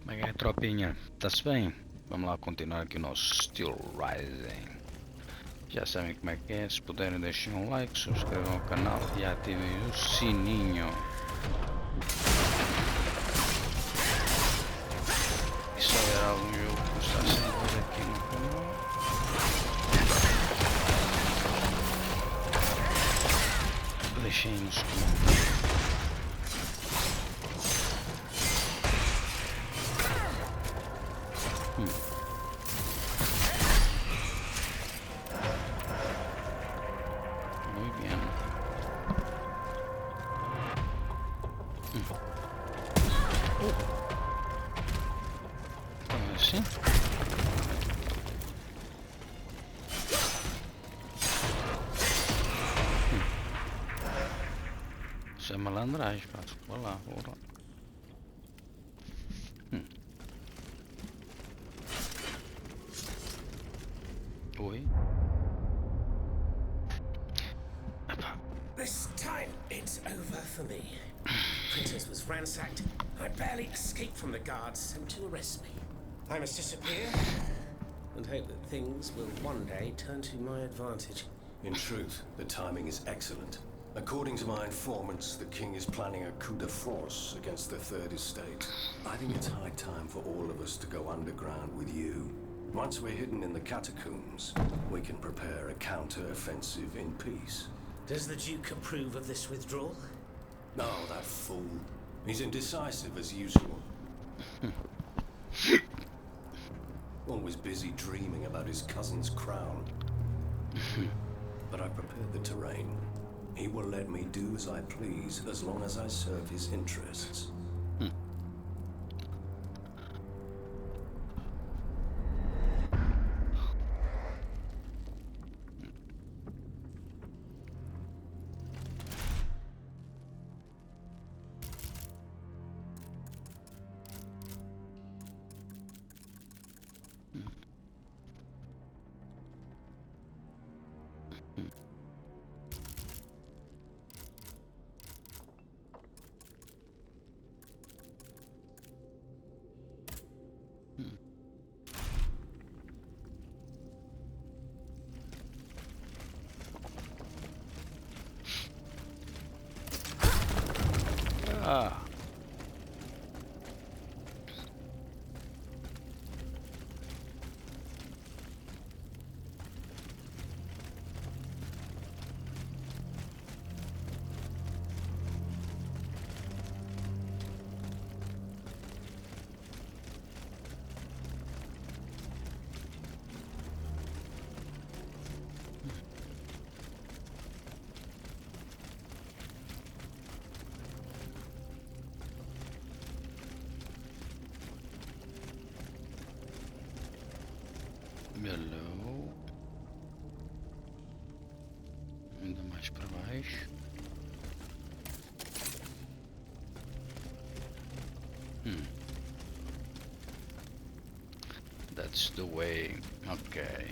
Como é que é, tropinha? Tá-se bem? Vamos lá continuar aqui o nosso Steelrising. Já sabem como é que é, se puderem deixem um like, subscrevam o canal e ativem o sininho. E se houver algum jogo que está a ser aqui no canal, deixem nos comentários. Muy bien. Então assim. Isso é malandragem, pá. Vou lá, vou lá. Oi. This time, it's over for me. Princess was ransacked. I barely escaped from the guards sent to arrest me. I must disappear and hope that things will one day turn to my advantage. In truth, the timing is excellent. According to my informants, the king is planning a coup de force against the Third Estate. I think it's high time for all of us to go underground with you. Once we're hidden in the catacombs, we can prepare a counter-offensive in peace. Does the Duke approve of this withdrawal? No, that fool. He's indecisive as usual. Always busy dreaming about his cousin's crown. But I've prepared the terrain. He will let me do as I please as long as I serve his interests. Ah. Hello. Ainda mais para baixo. That's the way. Okay.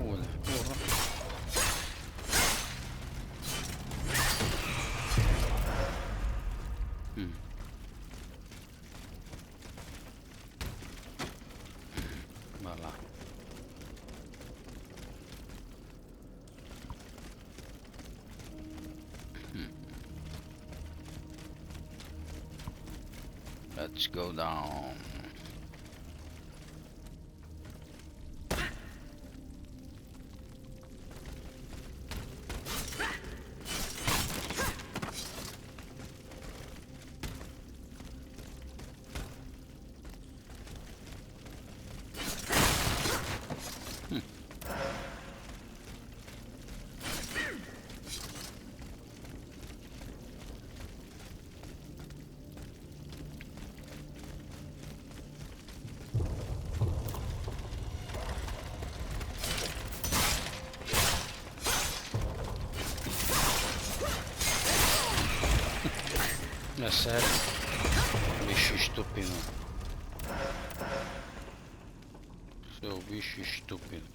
Olha, porra. Vai lá. Let's go down. É sério, bicho estúpido. Seu bicho estúpido.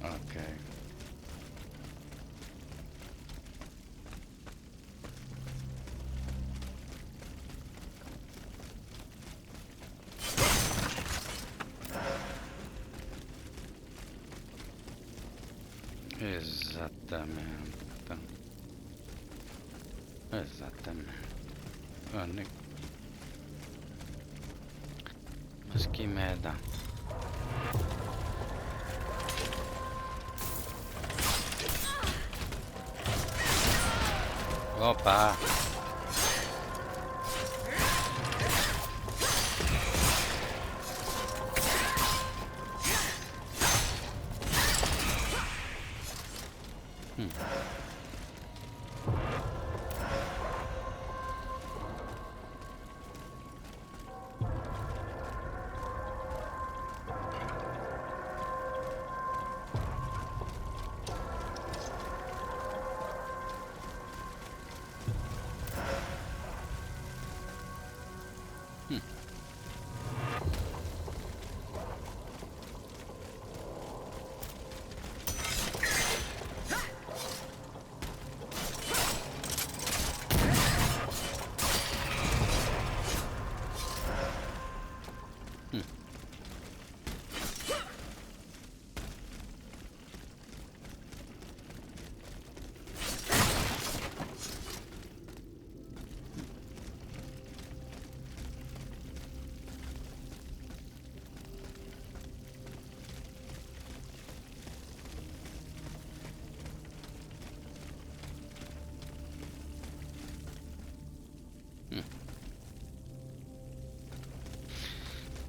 Ok. Exatamente. Exatamente. Olha. Mas que merda. Opa!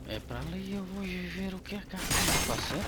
É pra ali, eu vou ver o que é que pode ser.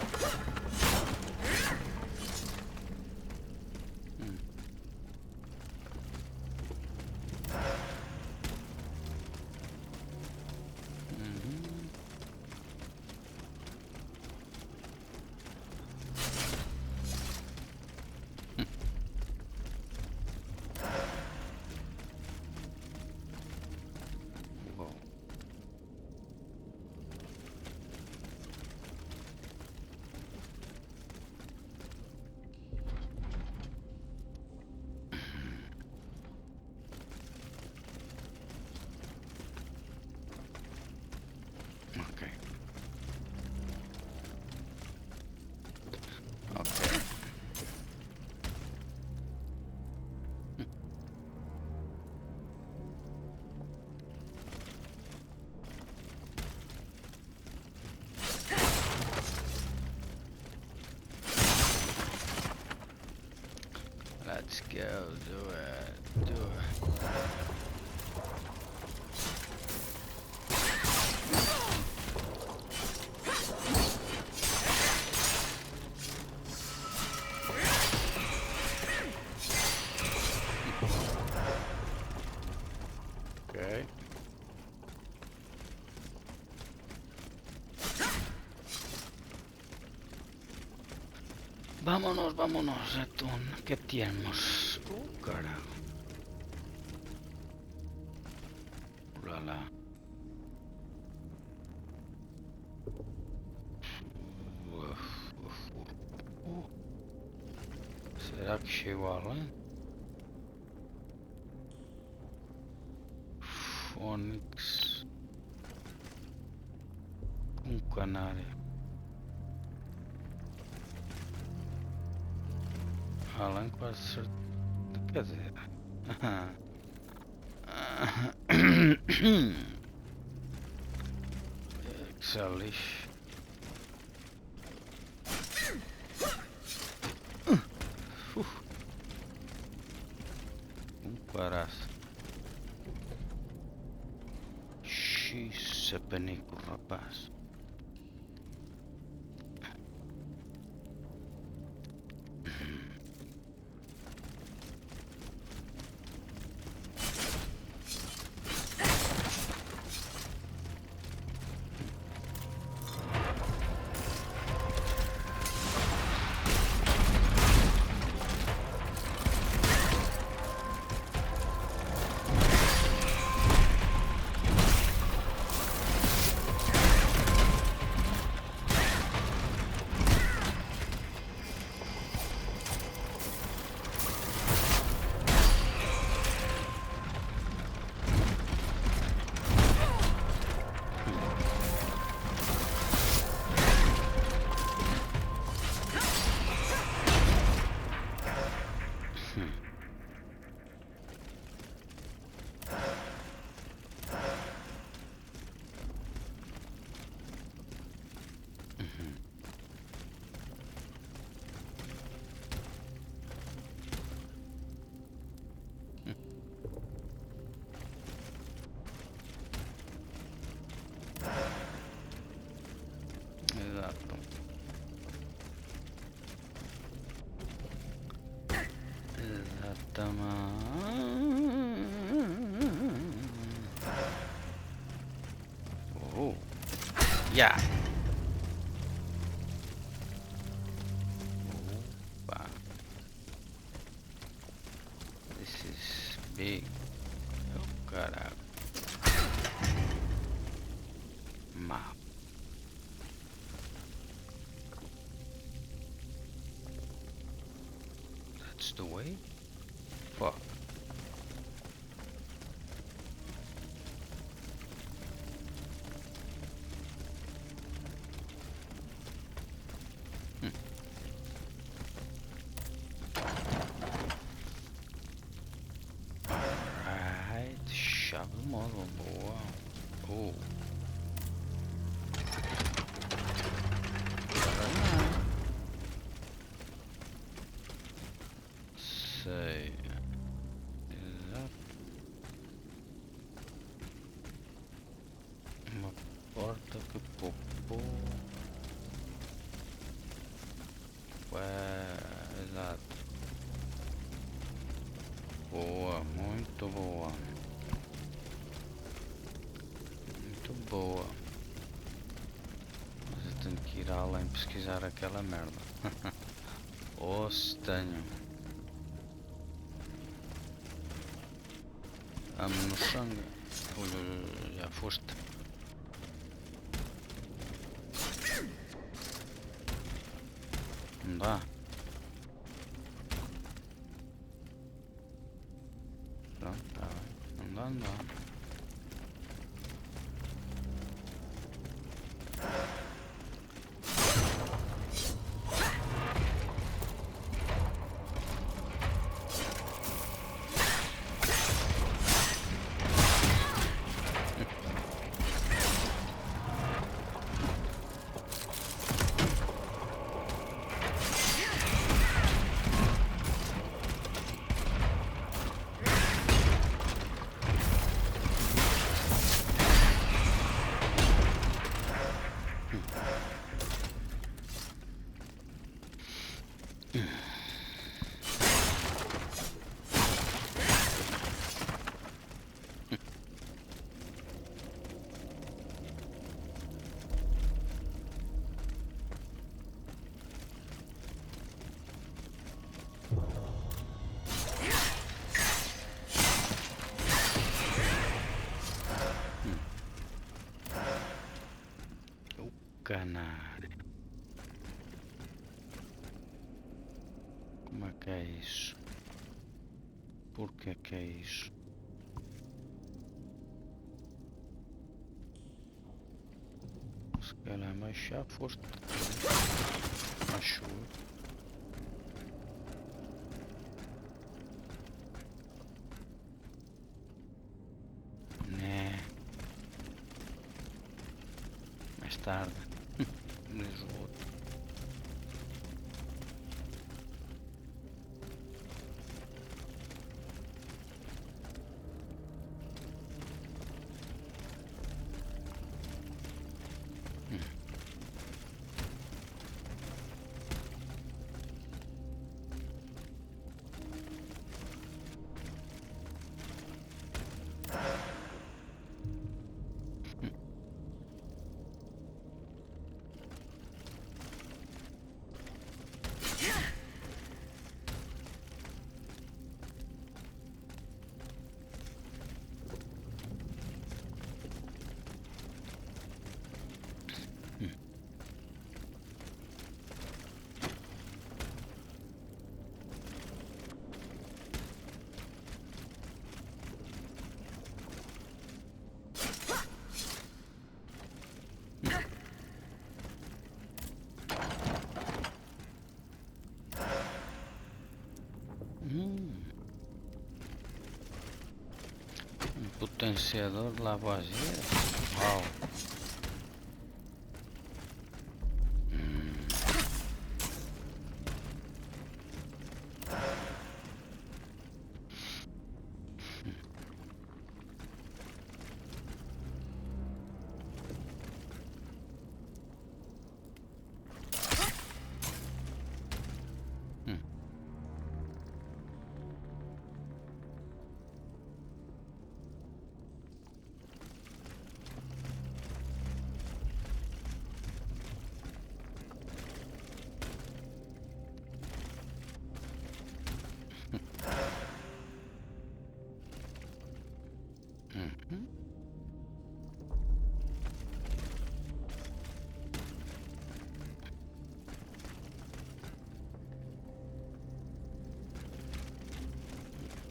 Ok. Ok. Let's go, do it, do it. Ok. Vámonos, vámonos, ratón. ¿Qué tenemos? Carajo. Ulala. Será que chegou além? Fônix. Canário. Alan quase certeza. Quer dizer. Que lixo. Caraço. X, panico, rapaz. Esatto. Oh, yeah. Opa. This is big. Oh, caralho. Map. That's the way? Fuck. Right, chave do módulo, boa. Oh. Sei. Exato. Uma porta que popou. Ué, exato. Boa, muito boa. Muito boa. Mas eu tenho que ir além pesquisar aquela merda. Ou se tenho. Amo no sangue. Ui, já foste. Não dá. Pronto, tá bem. Não dá, não dá. Canário. Como é que é isso? Por que é isso? Se calhar mais já foste. Acho eu. Né? Mais tarde. Diz o outro. Potenciador de lavoisier. Uau.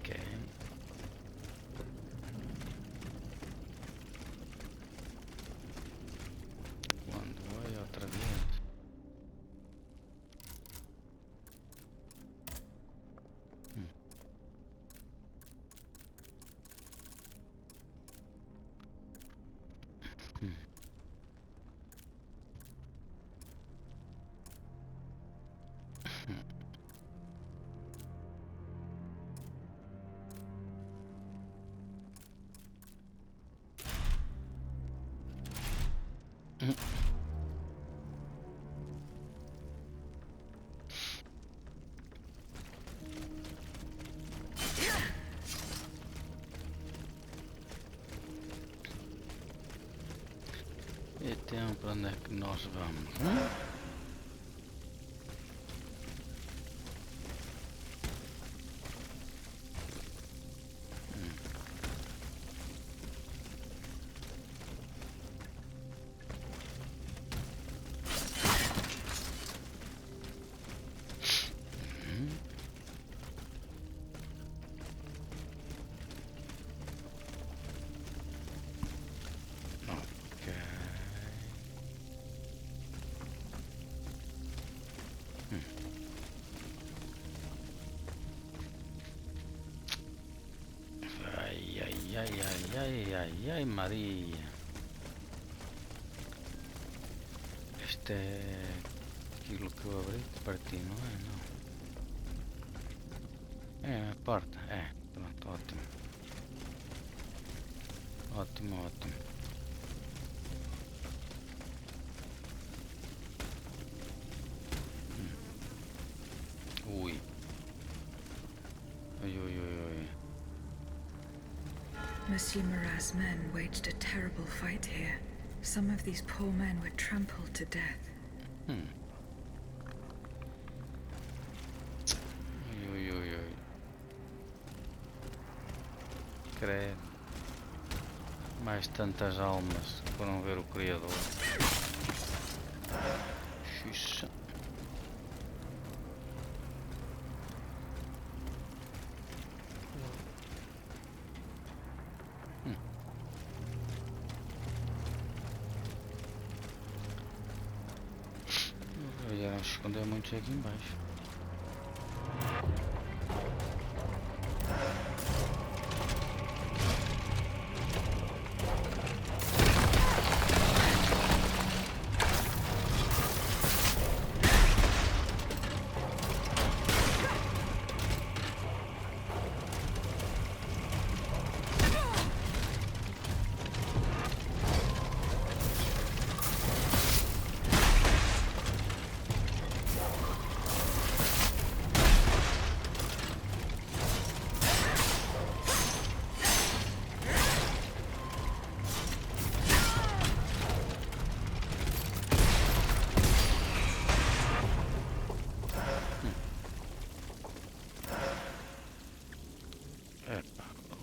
Ok. Quando vai outra vez? E tempo, para onde é que nós vamos? Ok. Ai, ai, ai, ai, ai, ai, ai, Maria. Este é aquilo que eu abri para ti, não é? Não. É a porta, é. Pronto, ótimo. Ótimo, ótimo. Ui. Ui, ui, ui, ui. Monsieur Marat's men waged a terrible fight here. Some of these poor men were trampled to death. Ui, ui, ui, ui. Credo. Mais tantas almas que foram ver o Criador. Xuxa. Vieram esconder muitos aqui embaixo.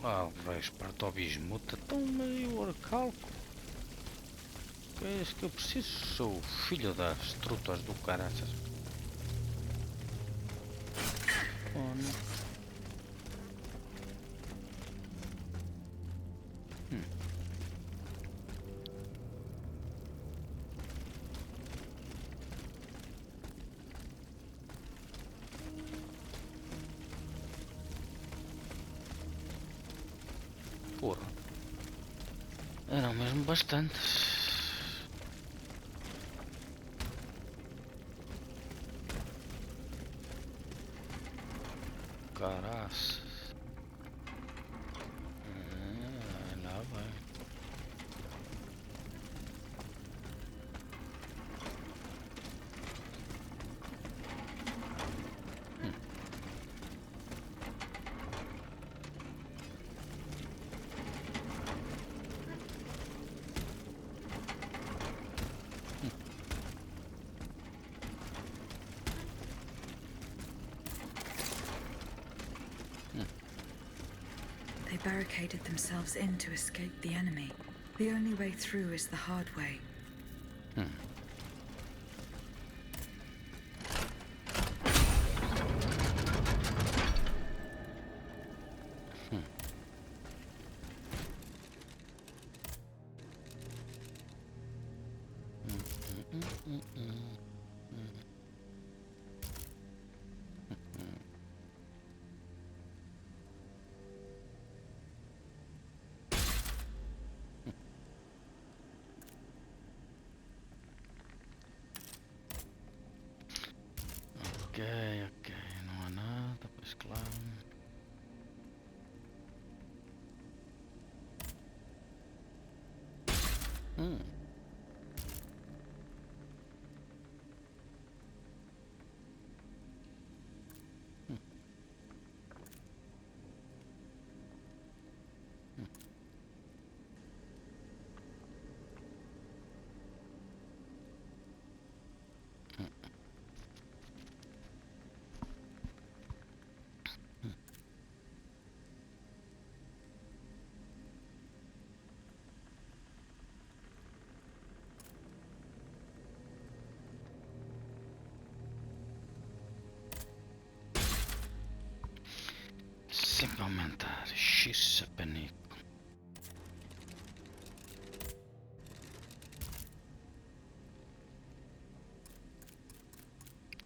Lá vejo para o bismuta, tão meio orcalco. Que é isso que eu preciso? Sou o filho das trutas do caraças. Oh, não. Porra. Eram mesmo bastantes. Caraças. Lá vai. They barricaded themselves in to escape the enemy. The only way through is the hard way. Ok, ok, não há nada, pois claro. Sempre aumentar, x panico.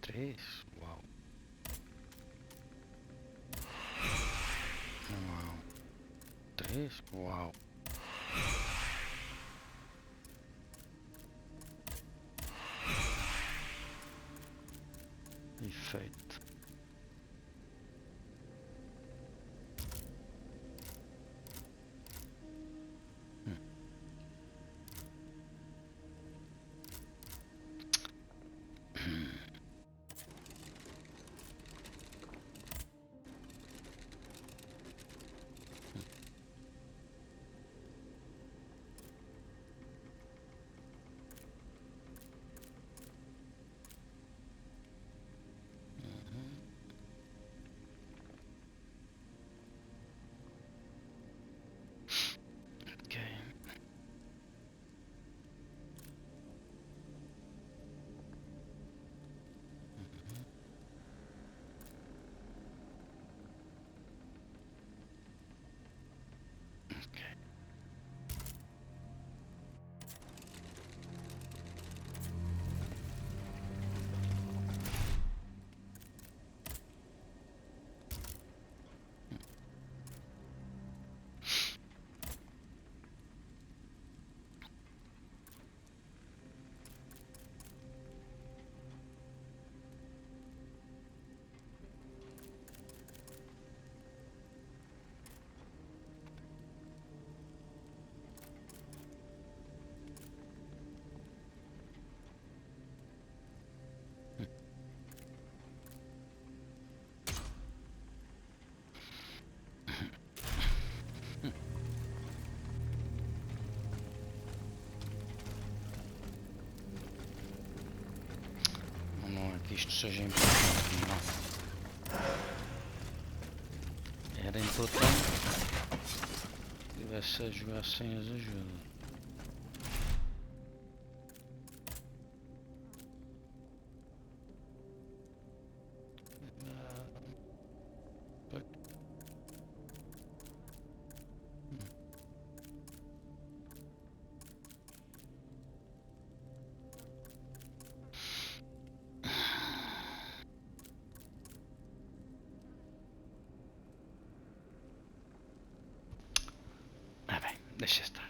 3, uau. Uau. 3, uau. Efeito. Ok. Ok. Não é que isto seja importante, não. Era importante que tivesse a jogar sem as ajudas. Ah bem, deixa estar.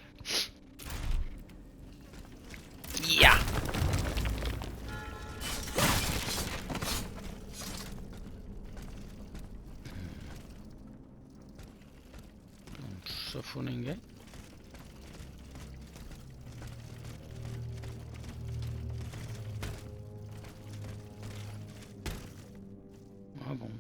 sofro ninguém. Ah, bom.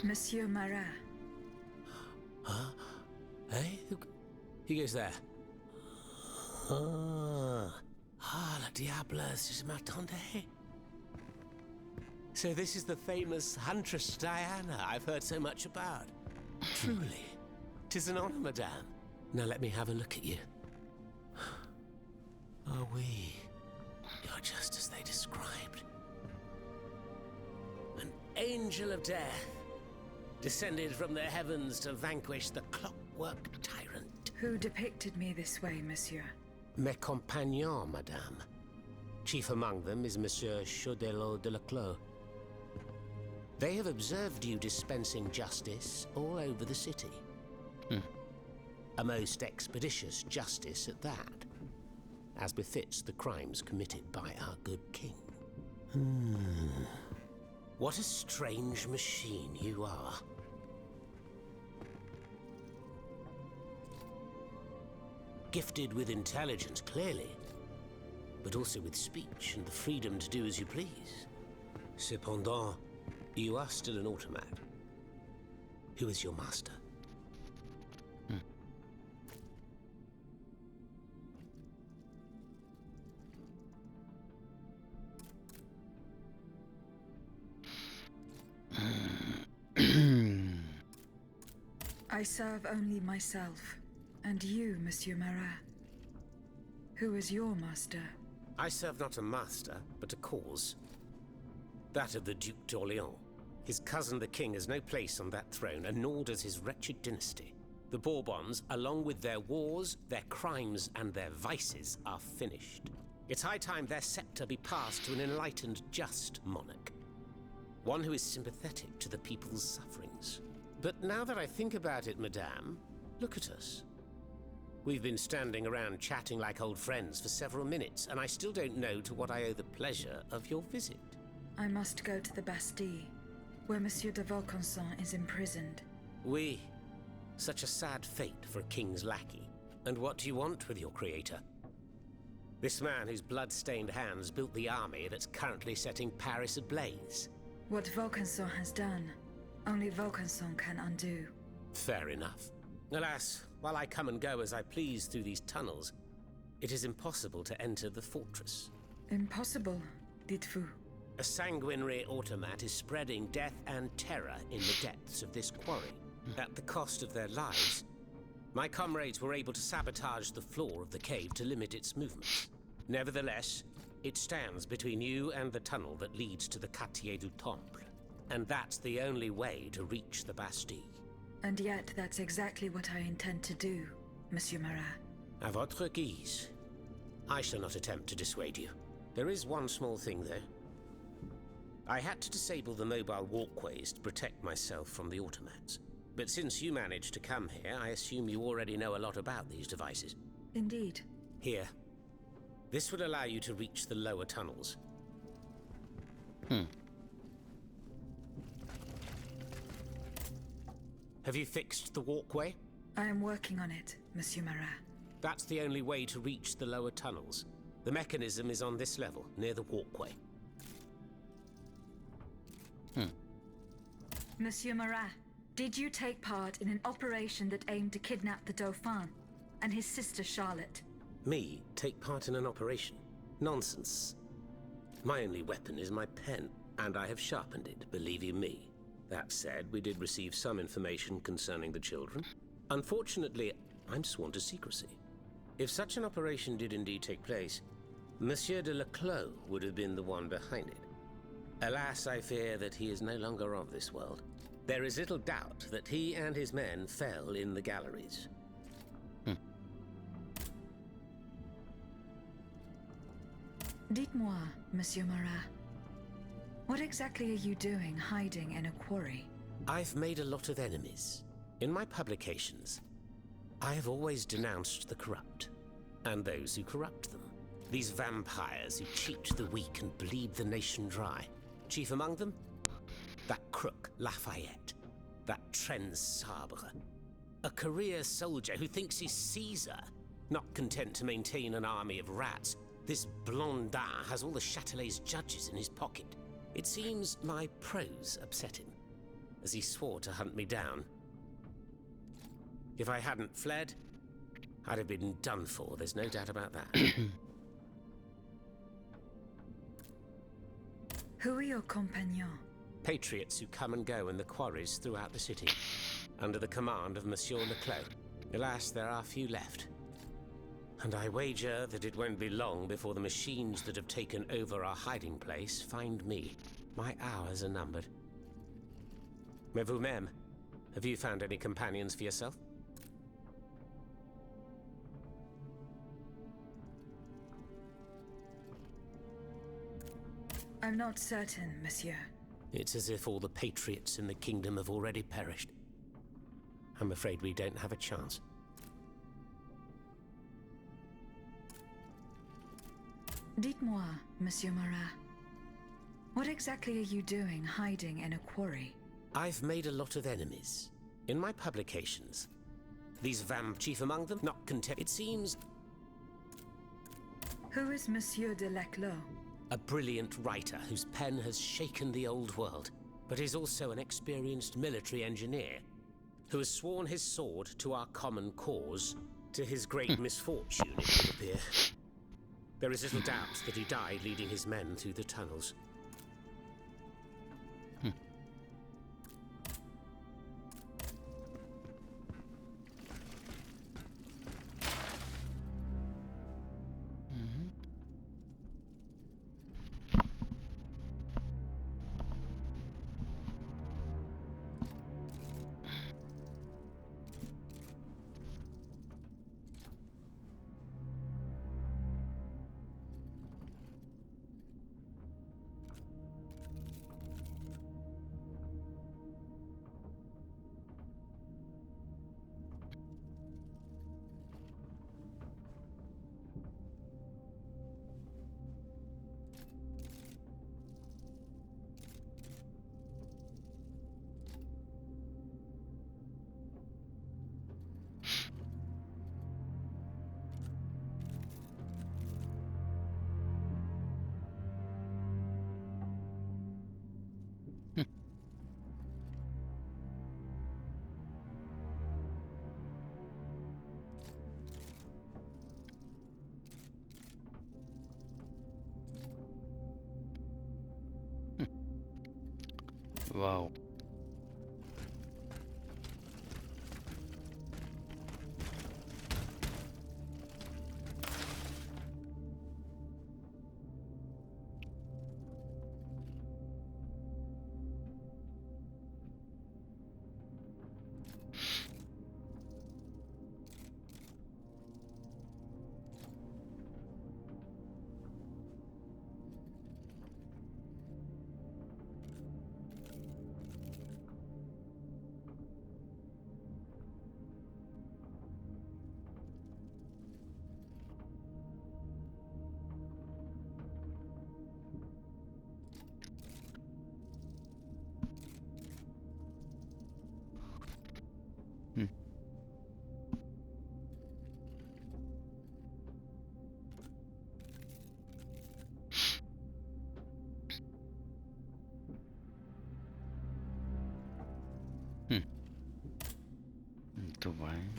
Monsieur Marat. Huh? Hey? Who goes there? La diable, je m'attendais. So this is the famous Huntress Diana I've heard so much about. Truly, 'tis an honor, madame. Now let me have a look at you. Oh, oui. You're just as they described. An angel of death, descended from the heavens to vanquish the clockwork tyrant. Who depicted me this way, monsieur? Mes compagnons, madame. Chief among them is Monsieur Chaudelot de Leclos. They have observed you dispensing justice all over the city. A most expeditious justice at that, as befits the crimes committed by our good king. What a strange machine you are. Gifted with intelligence, clearly, but also with speech and the freedom to do as you please. Cependant, you are still an automat. Who is your master? I serve only myself, and you, Monsieur Marat. Who is your master? I serve not a master, but a cause. That of the Duc d'Orléans. His cousin the king has no place on that throne, and nor does his wretched dynasty. The Bourbons, along with their wars, their crimes, and their vices, are finished. It's high time their scepter be passed to an enlightened, just monarch. One who is sympathetic to the people's sufferings. But now that I think about it, madame, look at us. We've been standing around chatting like old friends for several minutes, and I still don't know to what I owe the pleasure of your visit. I must go to the Bastille, where Monsieur de Vaucanson is imprisoned. Oui. Such a sad fate for a king's lackey. And what do you want with your creator? This man whose blood-stained hands built the army that's currently setting Paris ablaze. What Vaucanson has done, only Vaucanson can undo. Fair enough. Alas, while I come and go as I please through these tunnels, it is impossible to enter the fortress. Impossible, dites-vous? A sanguinary automat is spreading death and terror in the depths of this quarry, at the cost of their lives. My comrades were able to sabotage the floor of the cave to limit its movements. Nevertheless, it stands between you and the tunnel that leads to the Quartier du Temple, and that's the only way to reach the Bastille. And yet that's exactly what I intend to do, Monsieur Marat. À votre guise. I shall not attempt to dissuade you. There is one small thing, though. I had to disable the mobile walkways to protect myself from the automats. But since you managed to come here, I assume you already know a lot about these devices. Indeed. Here. This will allow you to reach the lower tunnels. Have you fixed the walkway? I am working on it, Monsieur Marat. That's the only way to reach the lower tunnels. The mechanism is on this level, near the walkway. Monsieur Marat, did you take part in an operation that aimed to kidnap the Dauphin and his sister Charlotte? Me take part in an operation? Nonsense. My only weapon is my pen, and I have sharpened it, believe you me. That said, we did receive some information concerning the children. Unfortunately, I'm sworn to secrecy. If such an operation did indeed take place, Monsieur de Leclos would have been the one behind it. Alas, I fear that he is no longer of this world. There is little doubt that he and his men fell in the galleries. Dites-moi, Monsieur Marat, what exactly are you doing hiding in a quarry? I've made a lot of enemies. In my publications, I have always denounced the corrupt, and those who corrupt them. These vampires who cheat the weak and bleed the nation dry. Chief among them? That crook, Lafayette. That Tren Sabre. A career soldier who thinks he's Caesar. Not content to maintain an army of rats, this Blondin has all the Châtelet's judges in his pocket. It seems my prose upset him, as he swore to hunt me down. If I hadn't fled, I'd have been done for, there's no doubt about that. Who are your compagnons? Patriots who come and go in the quarries throughout the city, under the command of Monsieur Leclos. Alas, there are few left. And I wager that it won't be long before the machines that have taken over our hiding place find me. My hours are numbered. Mais vous-même, have you found any companions for yourself? I'm not certain, monsieur. It's as if all the patriots in the kingdom have already perished. I'm afraid we don't have a chance. Dites-moi, Monsieur Marat, what exactly are you doing hiding in a quarry? I've made a lot of enemies. In my publications. These vamp chief among them, not content. It seems... Who is Monsieur de Leclos? A brilliant writer whose pen has shaken the old world, but is also an experienced military engineer who has sworn his sword to our common cause, to his great misfortune, it would appear. There is little doubt that he died leading his men through the tunnels. Wow. Muito bem.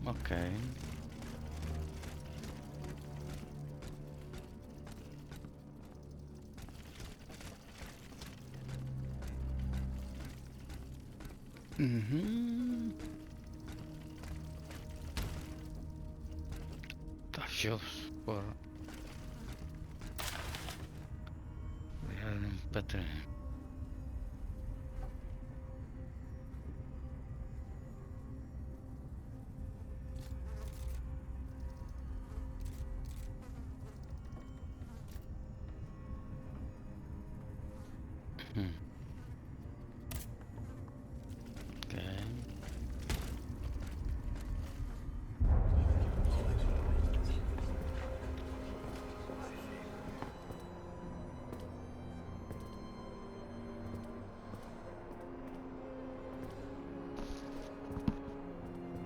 Ok. Tá fios, porra. Obrigado, patrão.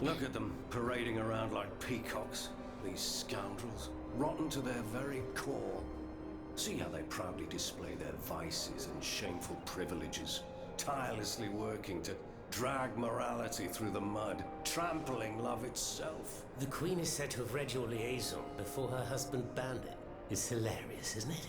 Look at them, parading around like peacocks. These scoundrels, rotten to their very core. See how they proudly display their vices and shameful privileges, tirelessly working to drag morality through the mud, trampling love itself. The Queen is said to have read your liaison before her husband banned it. It's hilarious, isn't it?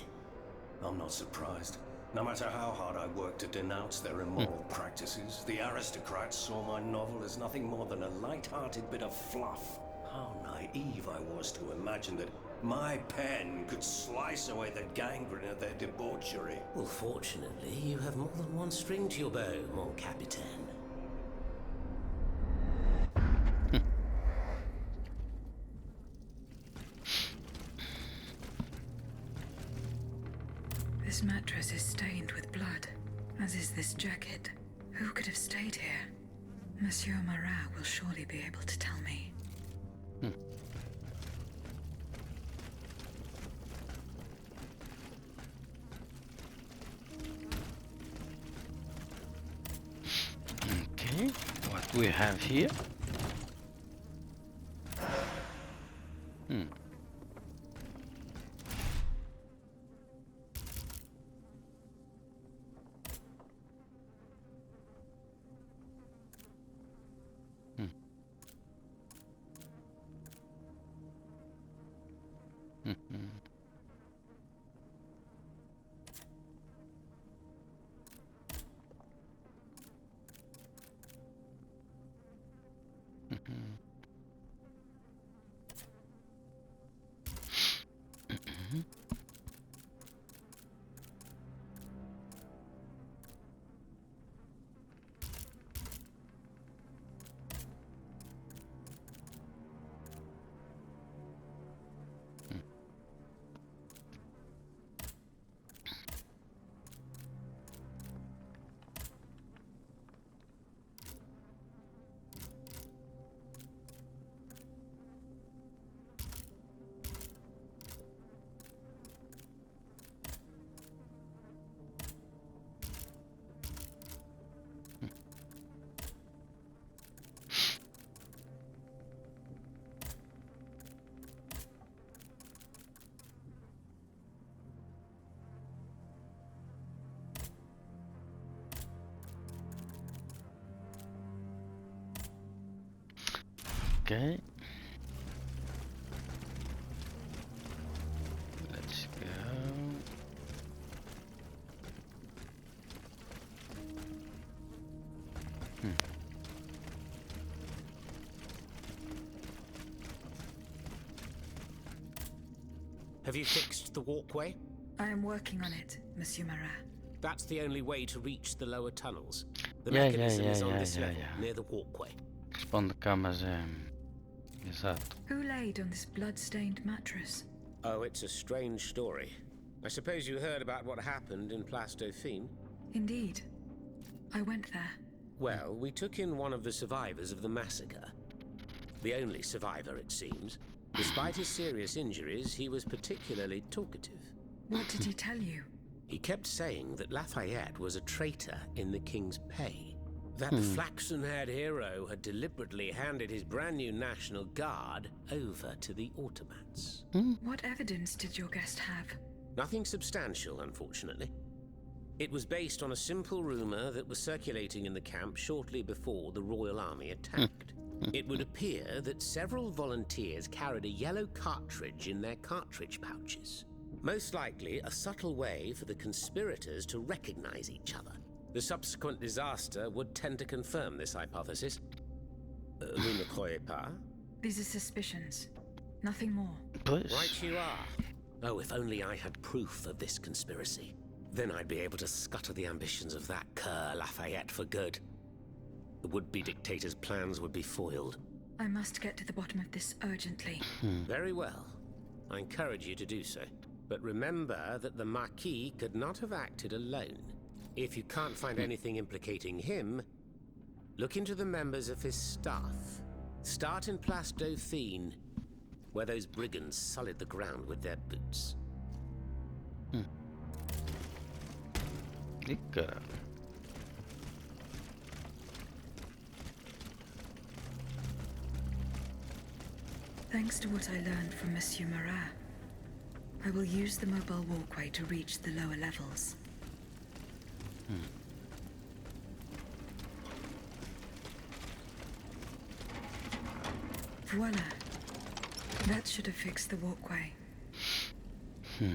I'm not surprised. No matter how hard I worked to denounce their immoral practices, the aristocrats saw my novel as nothing more than a light-hearted bit of fluff. How naive I was to imagine that my pen could slice away the gangrene of their debauchery. Well, fortunately, you have more than one string to your bow, mon capitaine. This mattress is stained with blood, as is this jacket. Who could have stayed here? Monsieur Marat will surely be able to tell me. Okay, what do we have here? Okay. Let's go. Have you fixed the walkway? I am working on it, Monsieur Marat. That's the only way to reach the lower tunnels. The Yeah, mechanism is on yeah, this yeah, level, yeah. near the walkway. Spawn cá, mas exato. Who laid on this blood-stained mattress? Oh, it's a strange story. I suppose you heard about what happened in Place Dauphine? Indeed. I went there. Well, we took in one of the survivors of the massacre. The only survivor, it seems. Despite his serious injuries, he was particularly talkative. What did he tell you? He kept saying that Lafayette was a traitor in the king's pay. That the flaxen-haired hero had deliberately handed his brand new National Guard over to the Ottomans. What evidence did your guest have? Nothing substantial, unfortunately. It was based on a simple rumor that was circulating in the camp shortly before the Royal Army attacked. It would appear that several volunteers carried a yellow cartridge in their cartridge pouches. Most likely a subtle way for the conspirators to recognize each other. The subsequent disaster would tend to confirm this hypothesis. Vous ne croyez pas? These are suspicions. Nothing more. Pois. Right you are. Oh, if only I had proof of this conspiracy. Then I'd be able to scutter the ambitions of that cur Lafayette for good. The would-be dictator's plans would be foiled. I must get to the bottom of this urgently. Very well. I encourage you to do so. But remember that the Marquis could not have acted alone. If you can't find anything implicating him, look into the members of his staff. Start in Place Dauphine, where those brigands sullied the ground with their boots. Ih, caralho. Thanks to what I learned from Monsieur Marat, I will use the mobile walkway to reach the lower levels. Voila. That should have fixed the walkway. Yeah.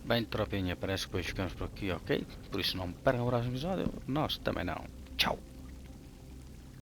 Bem, tropinha, parece que depois ficamos por aqui, ok? Por isso não percam o próximo episódio. Nós também não. Tchau!